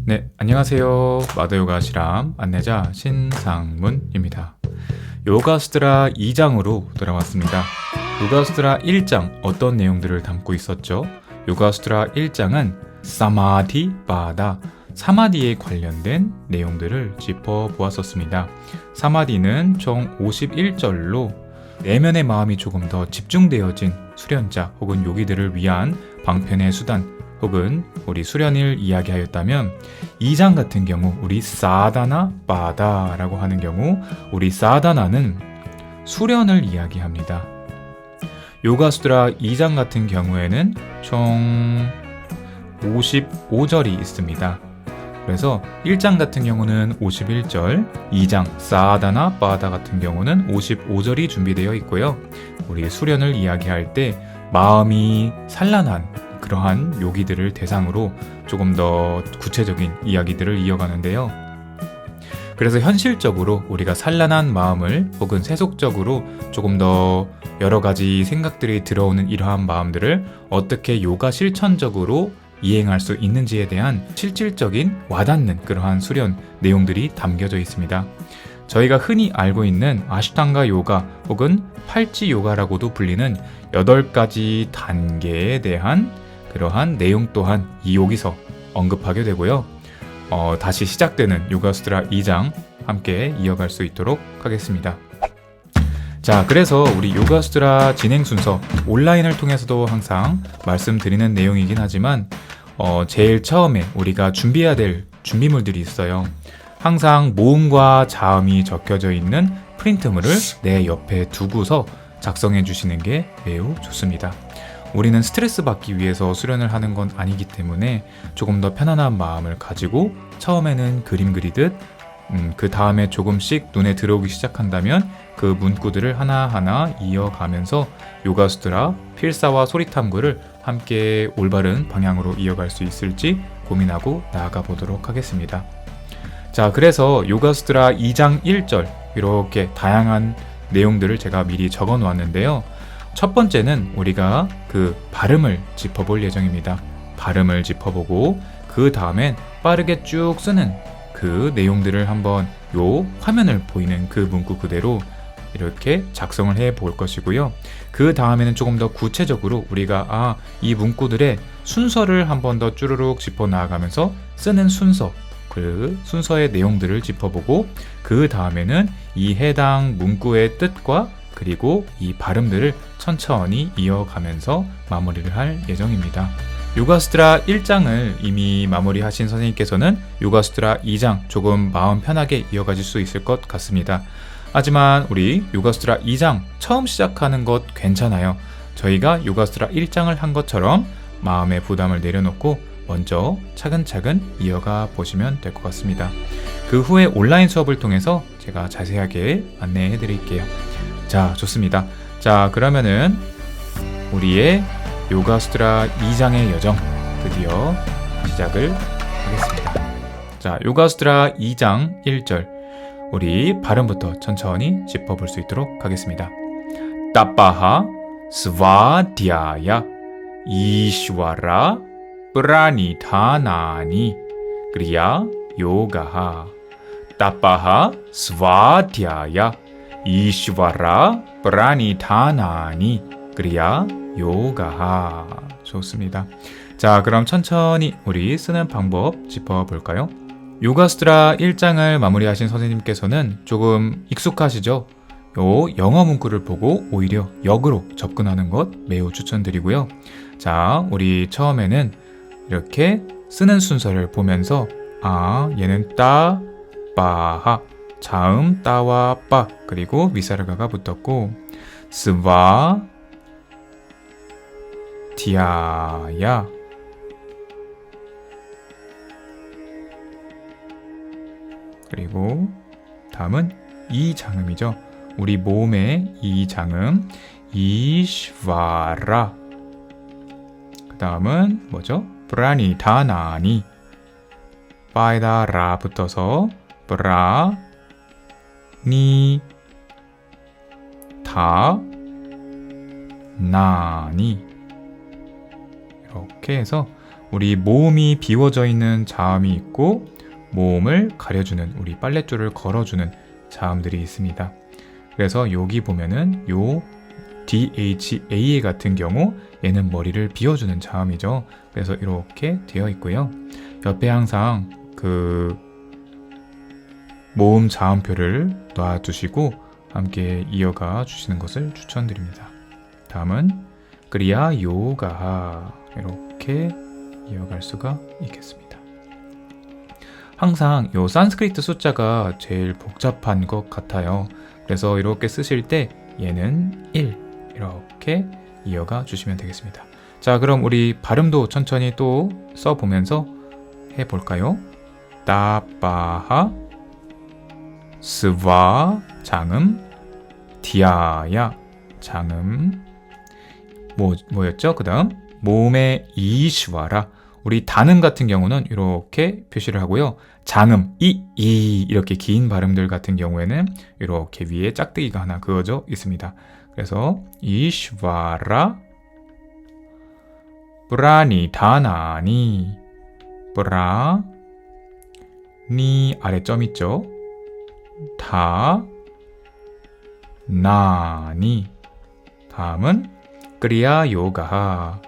네, 안녕하세요. 마더요가 실험 안내자 신상문입니다. 요가수트라 2장으로 돌아왔습니다. 요가수트라 1장 어떤 내용들을 담고 있었죠? 요가수트라 1장은 사마디 바다, 사마디에 관련된 내용들을 짚어보았었습니다. 사마디는 총 51절로 내면의 마음이 조금 더 집중되어진 수련자 혹은 요기들을 위한 방편의 수단 혹은 우리 수련을 이야기하였다면 2장 같은 경우 우리 사다나 바다라고 하는 경우 우리 사다나는 수련을 이야기합니다. 요가수트라 2장 같은 경우에는 총 55절이 있습니다. 그래서 1장 같은 경우는 51절, 2장 사다나 바다 같은 경우는 55절이 준비되어 있고요. 우리 수련을 이야기할 때 마음이 산란한 그러한 요기들을 대상으로 조금 더 구체적인 이야기들을 이어가는데요. 그래서 현실적으로 우리가 산란한 마음을 혹은 세속적으로 조금 더 여러 가지 생각들이 들어오는 이러한 마음들을 어떻게 요가 실천적으로 이행할 수 있는지에 대한 실질적인 와닿는 그러한 수련 내용들이 담겨져 있습니다. 저희가 흔히 알고 있는 아시탄가 요가 혹은 팔찌 요가라고도 불리는 8가지 단계에 대한 그러한 내용 또한 이 여기서 언급하게 되고요. 다시 시작되는 요가수트라 2장 함께 이어갈 수 있도록 하겠습니다. 자, 그래서 우리 요가수트라 진행 순서 온라인을 통해서도 항상 말씀드리는 내용이긴 하지만 제일 처음에 우리가 준비해야 될 준비물들이 있어요. 항상 모음과 자음이 적혀져 있는 프린트물을 내 옆에 두고서 작성해 주시는 게 매우 좋습니다. 우리는 스트레스 받기 위해서 수련을 하는 건 아니기 때문에 조금 더 편안한 마음을 가지고 처음에는 그림 그리듯 그 다음에 조금씩 눈에 들어오기 시작한다면 그 문구들을 하나하나 이어가면서 요가수트라 필사와 소리탐구를 함께 올바른 방향으로 이어갈 수 있을지 고민하고 나아가 보도록 하겠습니다. 자, 그래서 요가수트라 2장 1절 이렇게 다양한 내용들을 제가 미리 적어 놓았는데요. 첫 번째는 우리가 그 발음을 짚어볼 예정입니다. 발음을 짚어보고 그 다음엔 빠르게 쭉 쓰는 그 내용들을 한번 요 화면을 보이는 그 문구 그대로 이렇게 작성을 해 볼 것이고요. 그 다음에는 조금 더 구체적으로 우리가 이 문구들의 순서를 한번 더 쭈루룩 짚어 나아가면서 쓰는 순서, 그 순서의 내용들을 짚어보고 그 다음에는 이 해당 문구의 뜻과 그리고 이 발음들을 천천히 이어가면서 마무리를 할 예정입니다. 요가수트라 1장을 이미 마무리하신 선생님께서는 요가수트라 2장 조금 마음 편하게 이어가실 수 있을 것 같습니다. 하지만 우리 요가수트라 2장 처음 시작하는 것 괜찮아요. 저희가 요가수트라 1장을 한 것처럼 마음의 부담을 내려놓고 먼저 차근차근 이어가 보시면 될 것 같습니다. 그 후에 온라인 수업을 통해서 제가 자세하게 안내해 드릴게요. 자, 좋습니다. 자, 그러면은 우리의 요가수트라 2장의 여정 드디어 시작을 하겠습니다. 자, 요가수트라 2장 1절 우리 발음부터 천천히 짚어볼 수 있도록 하겠습니다. 따빠하 스와디아야 이슈와라 프라니타나니 그리야 요가하 따빠하 스와디아야 이슈와라 프라니타나니 그리야 요가하. 좋습니다. 자, 그럼 천천히 우리 쓰는 방법 짚어볼까요? 요가수트라 1장을 마무리하신 선생님께서는 조금 익숙하시죠? 요 영어 문구를 보고 오히려 역으로 접근하는 것 매우 추천드리고요. 자, 우리 처음에는 이렇게 쓰는 순서를 보면서 얘는 따, 빠하 자음 따와 빠 그리고 위사르가가 붙었고 스와 디아야 그리고 다음은 이 장음이죠. 우리 모음의 이 장음 이슈와라 그 다음은 뭐죠? 프라니타나니 빠에다 라 붙어서 브라 니 다 나니 이렇게 해서 우리 모음이 비워져 있는 자음이 있고 모음을 가려주는 우리 빨랫줄을 걸어주는 자음들이 있습니다. 그래서 여기 보면은 요 DHA 같은 경우 얘는 머리를 비워주는 자음이죠. 그래서 이렇게 되어 있고요. 옆에 항상 그 모음 자음표를 놔두시고 함께 이어가 주시는 것을 추천드립니다. 다음은 그리야 요가 이렇게 이어갈 수가 있겠습니다. 항상 요 산스크리트 숫자가 제일 복잡한 것 같아요. 그래서 이렇게 쓰실 때 얘는 1 이렇게 이어가 주시면 되겠습니다. 자, 그럼 우리 발음도 천천히 또 써보면서 해볼까요? 따빠하 스와 장음 디아야 장음 뭐였죠? 그 다음 몸의 이시와라 우리 단음 같은 경우는 이렇게 표시를 하고요. 장음 이 이렇게 긴 발음들 같은 경우에는 이렇게 위에 짝대기가 하나 그어져 있습니다. 그래서 이시와라 브라니 다나니 브라 니 아래 점 있죠? 다 나니 다음은 그리야 요가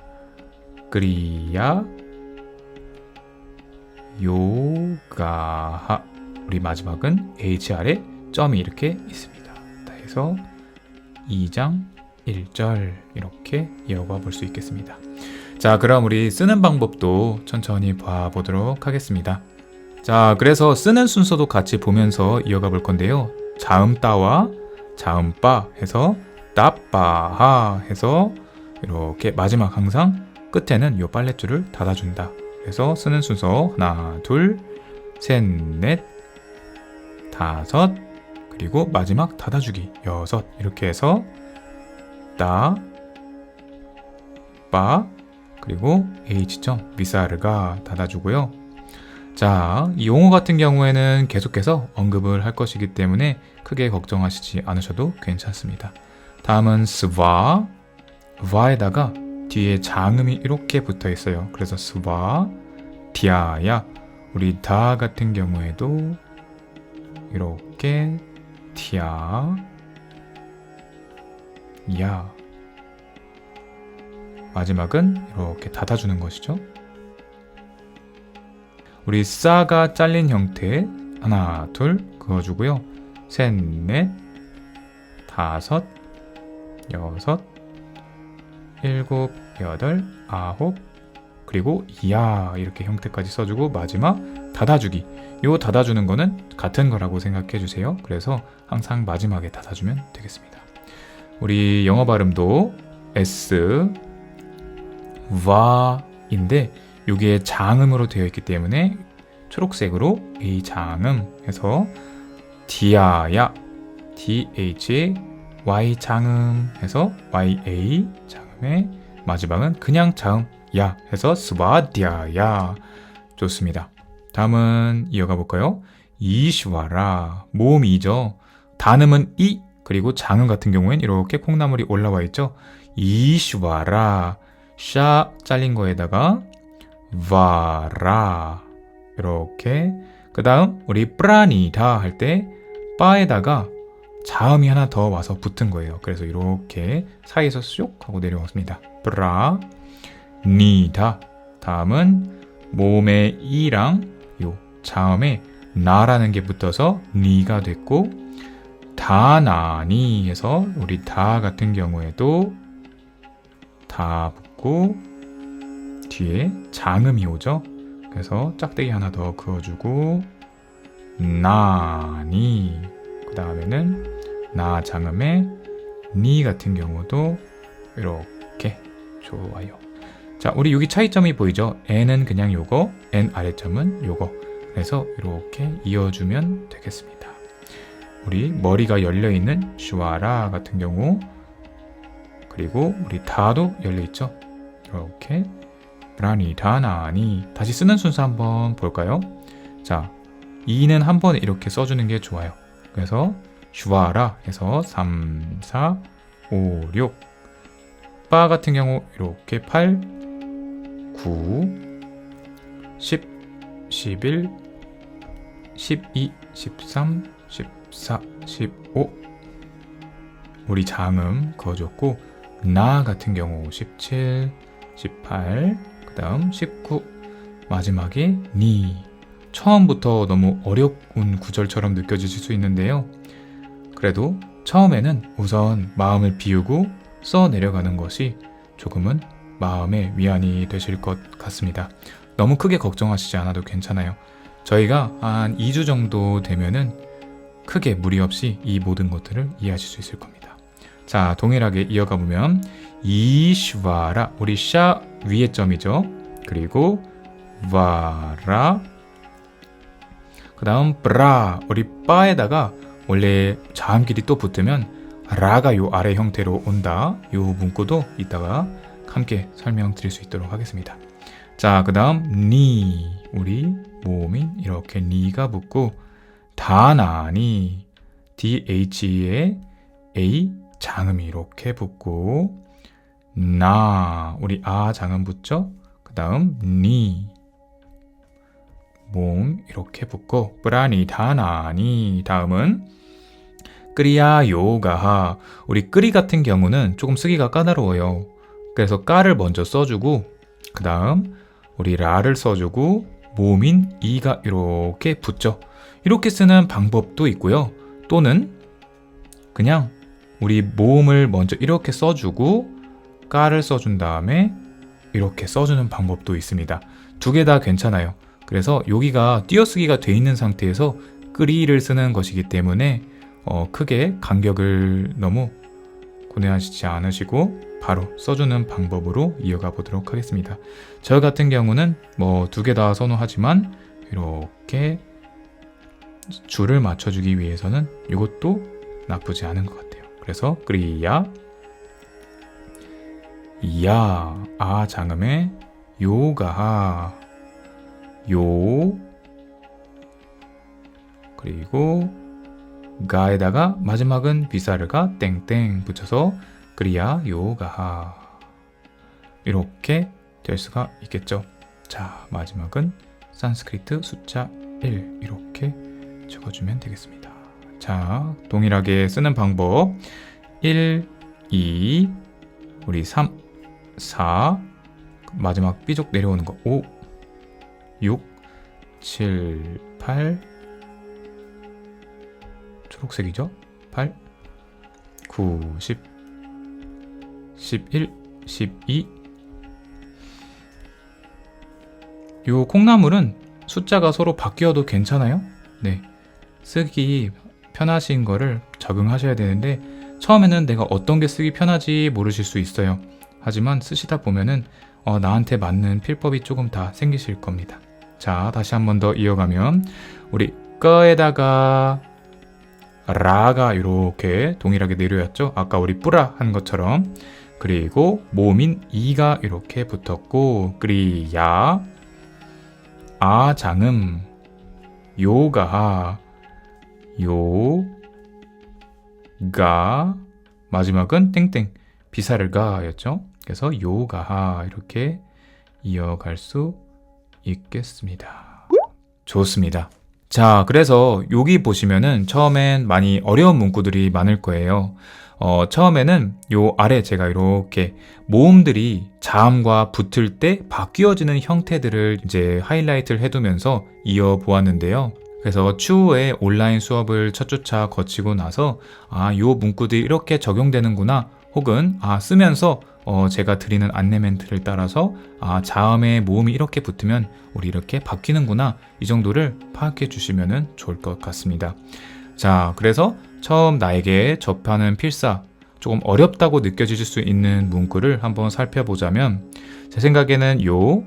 그리야 요가 우리 마지막은 H 아래 점이 이렇게 있습니다. 해서 2장 1절 이렇게 이어가 볼 수 있겠습니다. 자, 그럼 우리 쓰는 방법도 천천히 봐보도록 하겠습니다. 자, 그래서 쓰는 순서도 같이 보면서 이어가 볼 건데요. 자음따와 자음빠 해서 따빠하 해서 이렇게 마지막 항상 끝에는 요 빨랫줄을 닫아준다. 그래서 쓰는 순서 하나, 둘, 셋, 넷, 다섯 그리고 마지막 닫아주기 여섯 이렇게 해서 따, 빠 그리고 H점 미사르가 닫아주고요. 자, 이 용어 같은 경우에는 계속해서 언급을 할 것이기 때문에 크게 걱정하시지 않으셔도 괜찮습니다. 다음은 스와, 와에다가 뒤에 장음이 이렇게 붙어 있어요. 그래서 스와, 디아야, 우리 다 같은 경우에도 이렇게 디아, 야 마지막은 이렇게 닫아주는 것이죠. 우리 싸가 잘린 형태 하나, 둘 그어주고요. 셋, 넷, 다섯, 여섯, 일곱, 여덟, 아홉 그리고 야 이렇게 형태까지 써주고 마지막 닫아주기 요 닫아주는 거는 같은 거라고 생각해 주세요. 그래서 항상 마지막에 닫아주면 되겠습니다. 우리 영어 발음도 S, 와인데 여기에 장음으로 되어 있기 때문에 초록색으로 A 장음 해서 디아야 DH Y 장음 해서 YA 장음의 마지막은 그냥 자음 야 해서 스와디아야 좋습니다. 다음은 이어가 볼까요? 이시와라 모음이죠. 단음은 이 그리고 장음 같은 경우엔 이렇게 콩나물이 올라와 있죠. 이시와라 샤 잘린 거에다가 와라 이렇게 그 다음 우리 프라니다 할 때 빠에다가 자음이 하나 더 와서 붙은 거예요. 그래서 이렇게 사이에서 쑥 하고 내려왔습니다. 프라니다 다음은 몸의 이랑 요 자음에 나라는 게 붙어서 니가 됐고 다나니 해서 우리 다 같은 경우에도 다 붙고 뒤에 장음이 오죠. 그래서 짝대기 하나 더 그어주고 나니 그 다음에는 나 장음에 니 같은 경우도 이렇게 좋아요. 자, 우리 여기 차이점이 보이죠? N은 그냥 요거, N 아래점은 요거. 그래서 이렇게 이어주면 되겠습니다. 우리 머리가 열려있는 슈와라 같은 경우 그리고 우리 다도 열려있죠? 이렇게 라니, 다나니 다시 쓰는 순서 한번 볼까요? 자, 2는 한 번에 이렇게 써주는 게 좋아요. 그래서 슈와라 해서 3, 4, 5, 6 빠 같은 경우 이렇게 8, 9, 10, 11, 12, 13, 14, 15 우리 장음 그어줬고 나 같은 경우 17, 18, 그 다음 19 마지막에 니 처음부터 너무 어려운 구절처럼 느껴지실 수 있는데요. 그래도 처음에는 우선 마음을 비우고 써 내려가는 것이 조금은 마음의 위안이 되실 것 같습니다. 너무 크게 걱정하시지 않아도 괜찮아요. 저희가 한 2주 정도 되면은 크게 무리 없이 이 모든 것들을 이해하실 수 있을 겁니다. 자, 동일하게 이어가 보면 이슈와라 우리 샤 위에 점이죠. 그리고 와라 그 다음 브라 우리 빠에다가 원래 자음길이 또 붙으면 라가 요 아래 형태로 온다. 요 문구도 이따가 함께 설명드릴 수 있도록 하겠습니다. 자, 그 다음 니 우리 모음인 이렇게 니가 붙고 다나니 DH에 A 장음이 이렇게 붙고 나 우리 아 장음 붙죠? 그 다음 니 모음 이렇게 붙고 브라니 다나니 다음은 끄리야 요가하 우리 끄리 같은 경우는 조금 쓰기가 까다로워요. 그래서 까를 먼저 써주고 그 다음 우리 라를 써주고 모음인 이가 이렇게 붙죠. 이렇게 쓰는 방법도 있고요. 또는 그냥 우리 모음을 먼저 이렇게 써주고 까를 써준 다음에 이렇게 써주는 방법도 있습니다. 두 개 다 괜찮아요. 그래서 여기가 띄어쓰기가 돼 있는 상태에서 끄리를 쓰는 것이기 때문에 크게 간격을 너무 고뇌하시지 않으시고 바로 써주는 방법으로 이어가 보도록 하겠습니다. 저 같은 경우는 뭐 두 개 다 선호하지만 이렇게 줄을 맞춰주기 위해서는 이것도 나쁘지 않은 것 같아요. 그래서 끄리야 야 아 장음에 요가 요 그리고 가에다가 마지막은 비사르가 땡땡 붙여서 끄리야 요가 이렇게 될 수가 있겠죠. 자, 마지막은 산스크리트 숫자 1 이렇게 적어주면 되겠습니다. 자, 동일하게 쓰는 방법 1, 2 우리 3, 4 마지막 삐죽 내려오는 거 5, 6, 7, 8 초록색이죠? 8, 9, 10, 11, 12 요 콩나물은 숫자가 서로 바뀌어도 괜찮아요? 네, 쓰기 편하신 거를 적응하셔야 되는데 처음에는 내가 어떤 게 쓰기 편하지 모르실 수 있어요. 하지만 쓰시다 보면은 나한테 맞는 필법이 조금 다 생기실 겁니다. 자, 다시 한 번 더 이어가면 우리 꺼에다가 라가 이렇게 동일하게 내려왔죠. 아까 우리 뿌라 한 것처럼. 그리고 모음인 이가 이렇게 붙었고 끄리야 아 장음 요가 요가 마지막은 땡땡 비사르가였죠. 그래서 요가 이렇게 이어갈 수 있겠습니다. 좋습니다. 자, 그래서 여기 보시면은 처음엔 많이 어려운 문구들이 많을 거예요. 처음에는 요 아래 제가 이렇게 모음들이 자음과 붙을 때 바뀌어지는 형태들을 이제 하이라이트를 해두면서 이어보았는데요. 그래서 추후에 온라인 수업을 첫 주차 거치고 나서 요 문구들이 이렇게 적용되는구나 혹은 쓰면서 제가 드리는 안내 멘트를 따라서 자음의 모음이 이렇게 붙으면 우리 이렇게 바뀌는구나 이 정도를 파악해 주시면 좋을 것 같습니다. 자, 그래서 처음 나에게 접하는 필사 조금 어렵다고 느껴지실 수 있는 문구를 한번 살펴보자면 제 생각에는 요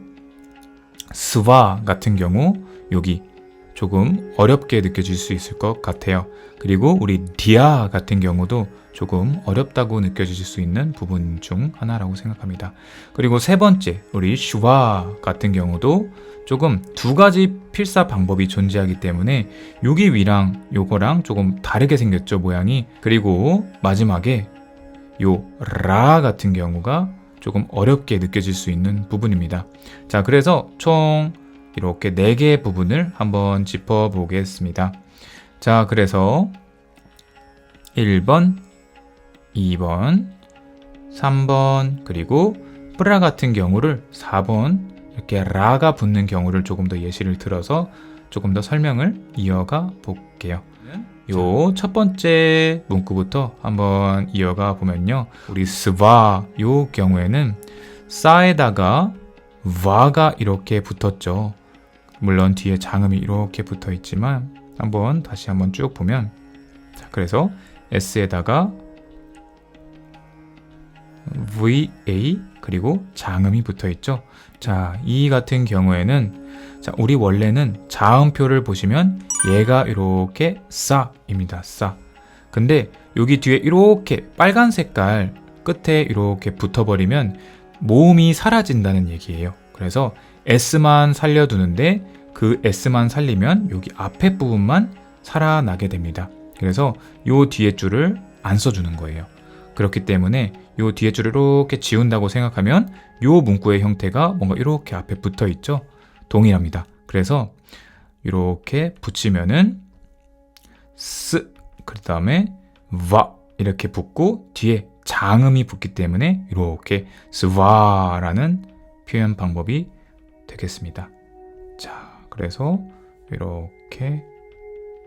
스와 같은 경우 여기 조금 어렵게 느껴질 수 있을 것 같아요. 그리고 우리 디아 같은 경우도 조금 어렵다고 느껴지실 수 있는 부분 중 하나라고 생각합니다. 그리고 세 번째 우리 슈와 같은 경우도 조금 두 가지 필사 방법이 존재하기 때문에 여기 위랑 요거랑 조금 다르게 생겼죠, 모양이. 그리고 마지막에 요 라 같은 경우가 조금 어렵게 느껴질 수 있는 부분입니다. 자, 그래서 총 이렇게 4개의 부분을 한번 짚어보겠습니다. 자, 그래서 1번, 2번, 3번, 그리고 뿌라 같은 경우를 4번 이렇게 라가 붙는 경우를 조금 더 예시를 들어서 조금 더 설명을 이어가 볼게요. 요 첫 번째 문구부터 한번 이어가 보면요. 우리 스바 요 경우에는 싸에다가 와가 이렇게 붙었죠. 물론 뒤에 장음이 이렇게 붙어 있지만 다시 한번 쭉 보면, 자, 그래서 S에다가 VA 그리고 장음이 붙어 있죠. 자, 이 같은 경우에는 자, 우리 원래는 자음표를 보시면 얘가 이렇게 싸입니다. 싸. 근데 여기 뒤에 이렇게 빨간 색깔 끝에 이렇게 붙어버리면 모음이 사라진다는 얘기예요. 그래서 S만 살려두는데 그 S만 살리면 여기 앞에 부분만 살아나게 됩니다. 그래서 요 뒤에 줄을 안 써주는 거예요. 그렇기 때문에 요 뒤에 줄을 이렇게 지운다고 생각하면 요 문구의 형태가 뭔가 이렇게 앞에 붙어 있죠. 동일합니다. 그래서 이렇게 붙이면은 스, 그 다음에 와 이렇게 붙고 뒤에 장음이 붙기 때문에 이렇게 스와라는 표현 방법이 되겠습니다. 자, 그래서 이렇게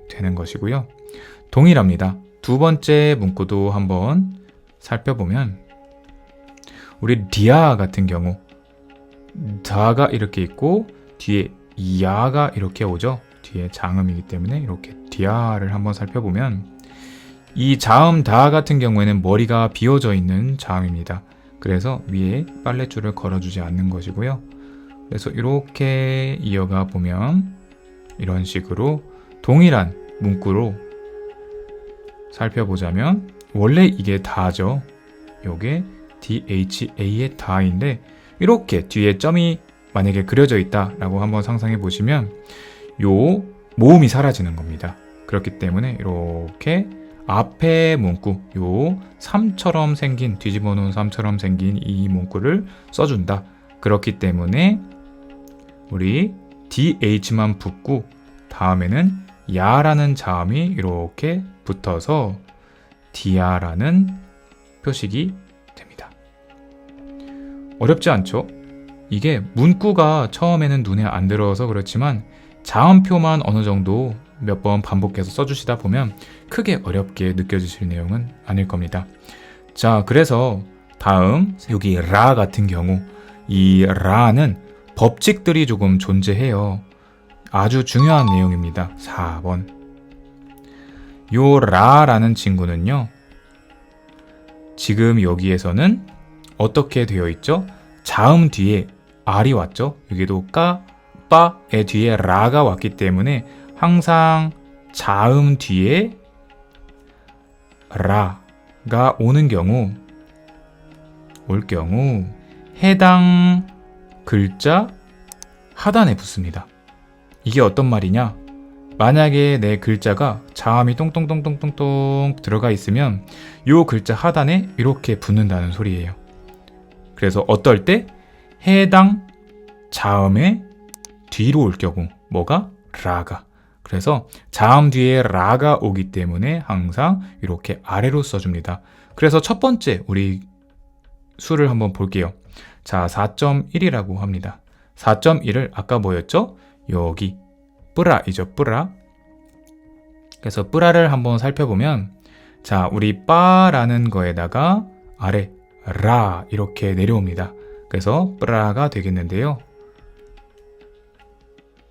되는 것이고요. 동일합니다. 두 번째 문구도 한번 살펴보면 우리 디아 같은 경우 다가 이렇게 있고 뒤에 야가 이렇게 오죠. 뒤에 장음이기 때문에 이렇게 디아를 한번 살펴보면 이 자음 다 같은 경우에는 머리가 비워져 있는 자음입니다. 그래서 위에 빨랫줄을 걸어주지 않는 것이고요. 그래서 이렇게 이어가 보면 이런 식으로 동일한 문구로 살펴보자면 원래 이게 다죠. 요게 DHA의 다인데 이렇게 뒤에 점이 만약에 그려져 있다라고 한번 상상해 보시면 요 모음이 사라지는 겁니다. 그렇기 때문에 이렇게 앞에 문구 요 3처럼 생긴 뒤집어 놓은 3처럼 생긴 이 문구를 써준다. 그렇기 때문에 우리 DH만 붙고 다음에는 야라는 자음이 이렇게 붙어서 디아라는 표식이 됩니다. 어렵지 않죠? 이게 문구가 처음에는 눈에 안 들어서 그렇지만 자음표만 어느 정도 몇 번 반복해서 써주시다 보면 크게 어렵게 느껴지실 내용은 아닐 겁니다. 자, 그래서 다음 여기 라 같은 경우 이 라는 법칙들이 조금 존재해요. 아주 중요한 내용입니다. 4번. 요 라라는 친구는요. 지금 여기에서는 어떻게 되어 있죠? 자음 뒤에 R이 왔죠? 여기도 까, 빠의 뒤에 라가 왔기 때문에 항상 자음 뒤에 라가 올 경우 해당 글자 하단에 붙습니다. 이게 어떤 말이냐? 만약에 내 글자가 자음이 똥똥똥똥똥똥 들어가 있으면 이 글자 하단에 이렇게 붙는다는 소리예요. 그래서 어떨 때 해당 자음의 뒤로 올 경우 뭐가? 라가. 그래서 자음 뒤에 라가 오기 때문에 항상 이렇게 아래로 써줍니다. 그래서 첫 번째 우리 수를 한번 볼게요. 자, 4.1이라고 합니다. 4.1을 아까 뭐였죠? 여기 뿌라이죠. 뿌라. 그래서 뿌라를 한번 살펴보면 자, 우리 빠라는 거에다가 아래 라 이렇게 내려옵니다. 그래서 뿌라가 되겠는데요.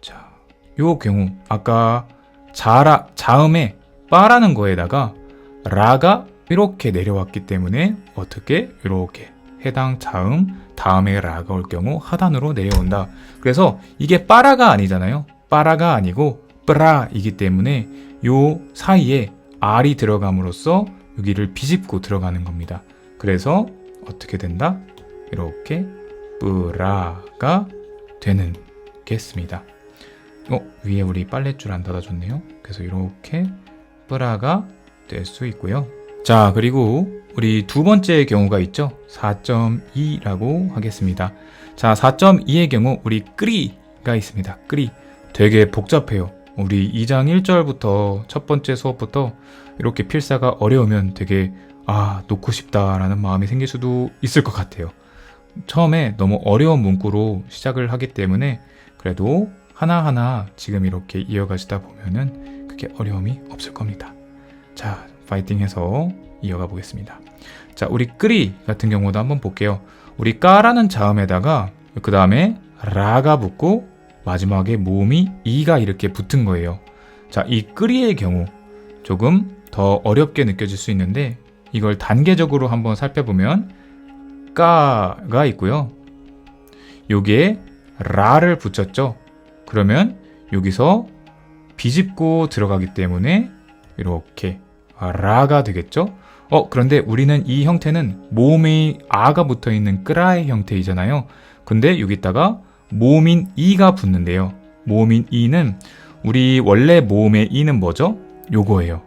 자, 요 경우 아까 자음에 빠라는 거에다가 라가 이렇게 내려왔기 때문에 어떻게 이렇게 해당 자음 다음에 라가 올 경우 하단으로 내려온다. 그래서 이게 빠라가 아니잖아요. 빠라가 아니고 뿌라이기 때문에 요 사이에 R이 들어감으로써 여기를 비집고 들어가는 겁니다. 그래서 어떻게 된다? 이렇게 뿌라가 되는 겠습니다. 위에 우리 빨랫줄 안 닫아줬네요. 그래서 이렇게 뿌라가 될 수 있고요. 자, 그리고 우리 두 번째 경우가 있죠. 4.2라고 하겠습니다. 자, 4.2의 경우 우리 끄리가 끓이가 있습니다. 끓이. 되게 복잡해요. 우리 2장 1절부터 첫 번째 수업부터 이렇게 필사가 어려우면 되게 놓고 싶다라는 마음이 생길 수도 있을 것 같아요. 처음에 너무 어려운 문구로 시작을 하기 때문에 그래도 하나하나 지금 이렇게 이어가시다 보면은 그게 어려움이 없을 겁니다. 자, 파이팅해서 이어가 보겠습니다. 자, 우리 끓이 같은 경우도 한번 볼게요. 우리 까라는 자음에다가 그 다음에 라가 붙고 마지막에 모음이 이가 이렇게 붙은 거예요. 자, 이 끓이의 경우 조금 더 어렵게 느껴질 수 있는데 이걸 단계적으로 한번 살펴보면 까가 있고요. 여기에 라를 붙였죠. 그러면 여기서 비집고 들어가기 때문에 이렇게 라가 되겠죠. 그런데 우리는 이 형태는 모음이 아가 붙어있는 끄라의 형태이잖아요. 근데 여기다가 모음인 이가 붙는데요. 모음인 이는 우리 원래 모음의 이는 뭐죠? 요거예요.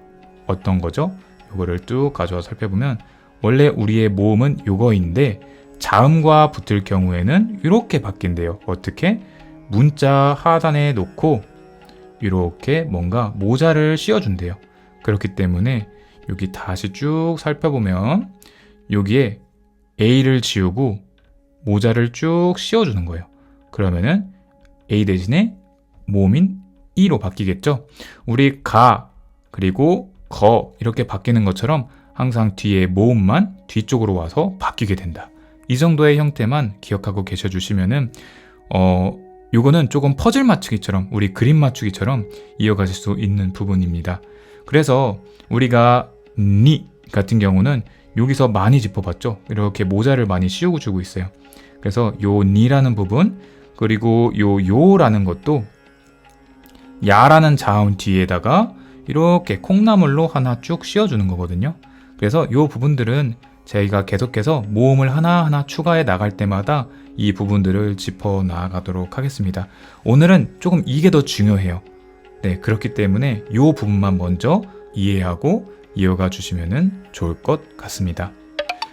어떤 거죠? 요거를 쭉 가져와 살펴보면 원래 우리의 모음은 요거인데 자음과 붙을 경우에는 이렇게 바뀐대요. 어떻게? 문자 하단에 놓고 이렇게 뭔가 모자를 씌워준대요. 그렇기 때문에 여기 다시 쭉 살펴보면 여기에 A를 지우고 모자를 쭉 씌워주는 거예요. 그러면은 A 대신에 모음인 E로 바뀌겠죠? 우리 가 그리고 거 이렇게 바뀌는 것처럼 항상 뒤에 모음만 뒤쪽으로 와서 바뀌게 된다. 이 정도의 형태만 기억하고 계셔주시면은 요거는 조금 퍼즐 맞추기처럼 우리 그림 맞추기처럼 이어가실 수 있는 부분입니다. 그래서 우리가 니 같은 경우는 여기서 많이 짚어봤죠. 이렇게 모자를 많이 씌우고 주고 있어요. 그래서 요 니라는 부분 그리고 요라는 것도 야라는 자음 뒤에다가 이렇게 콩나물로 하나 쭉 씌워주는 거거든요. 그래서 요 부분들은 저희가 계속해서 모음을 하나하나 추가해 나갈 때마다 이 부분들을 짚어 나가도록 하겠습니다. 오늘은 조금 이게 더 중요해요. 네, 그렇기 때문에 이 부분만 먼저 이해하고 이어가 주시면 좋을 것 같습니다.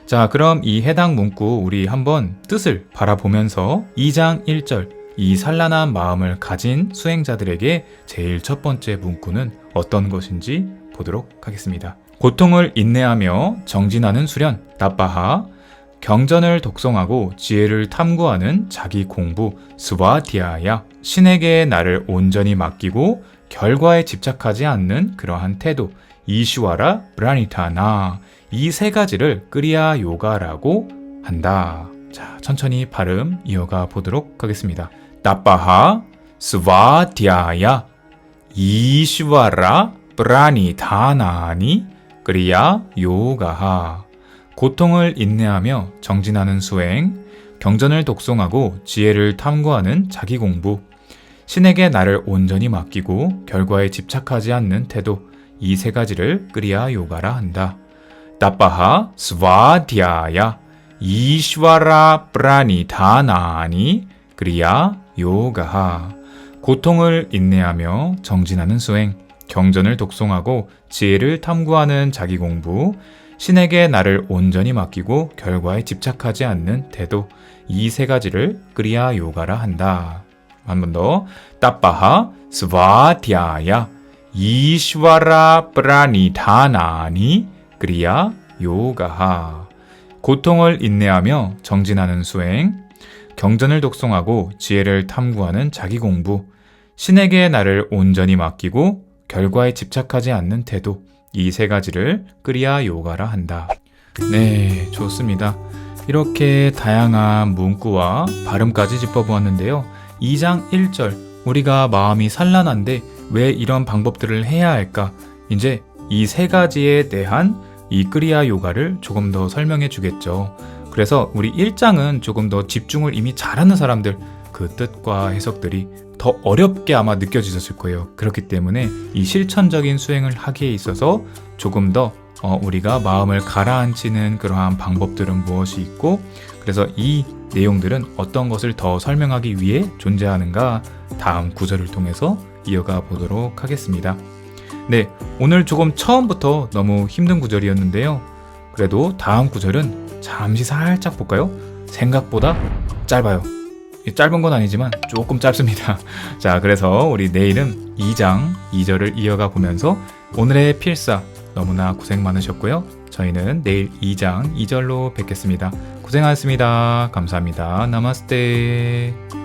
자, 그럼 이 해당 문구 우리 한번 뜻을 바라보면서 2장 1절 이 산란한 마음을 가진 수행자들에게 제일 첫 번째 문구는 어떤 것인지 보도록 하겠습니다. 고통을 인내하며 정진하는 수련, 따빠하, 경전을 독송하고 지혜를 탐구하는 자기 공부, 스와디아야, 신에게 나를 온전히 맡기고 결과에 집착하지 않는 그러한 태도, 이슈와라 브라니타나, 이 세 가지를 끄리야 요가라고 한다. 자, 천천히 발음 이어가 보도록 하겠습니다. 따빠하, 스와디아야, 이슈와라 브라니타나니, 끄리야 요가하. 고통을 인내하며 정진하는 수행, 경전을 독송하고 지혜를 탐구하는 자기 공부, 신에게 나를 온전히 맡기고 결과에 집착하지 않는 태도, 이 세 가지를 끄리야 요가라 한다. 따빠하 스와디아야 이슈와라 프라니다나니 끄리야 요가하. 고통을 인내하며 정진하는 수행, 경전을 독송하고 지혜를 탐구하는 자기 공부, 신에게 나를 온전히 맡기고 결과에 집착하지 않는 태도, 이 세 가지를 끄리야 요가라 한다. 한 번 더. 따빠하 스와디아야 이슈와라 프라니다나니 끄리야 요가하. 고통을 인내하며 정진하는 수행, 경전을 독송하고 지혜를 탐구하는 자기 공부, 신에게 나를 온전히 맡기고 결과에 집착하지 않는 태도, 이 세 가지를 끄리야 요가라 한다. 네, 좋습니다. 이렇게 다양한 문구와 발음까지 짚어보았는데요. 2장 1절, 우리가 마음이 산란한데 왜 이런 방법들을 해야 할까? 이제 이 세 가지에 대한 이 끄리야 요가를 조금 더 설명해 주겠죠. 그래서 우리 1장은 조금 더 집중을 이미 잘하는 사람들, 그 뜻과 해석들이 더 어렵게 아마 느껴지셨을 거예요. 그렇기 때문에 이 실천적인 수행을 하기에 있어서 조금 더 우리가 마음을 가라앉히는 그러한 방법들은 무엇이 있고, 그래서 이 내용들은 어떤 것을 더 설명하기 위해 존재하는가, 다음 구절을 통해서 이어가 보도록 하겠습니다. 네, 오늘 조금 처음부터 너무 힘든 구절이었는데요. 그래도 다음 구절은 잠시 살짝 볼까요? 생각보다 짧아요. 짧은 건 아니지만 조금 짧습니다. 자, 그래서 우리 내일은 2장 2절을 이어가 보면서 오늘의 필사 너무나 고생 많으셨고요. 저희는 내일 2장 2절로 뵙겠습니다. 고생하셨습니다. 감사합니다. 나마스테.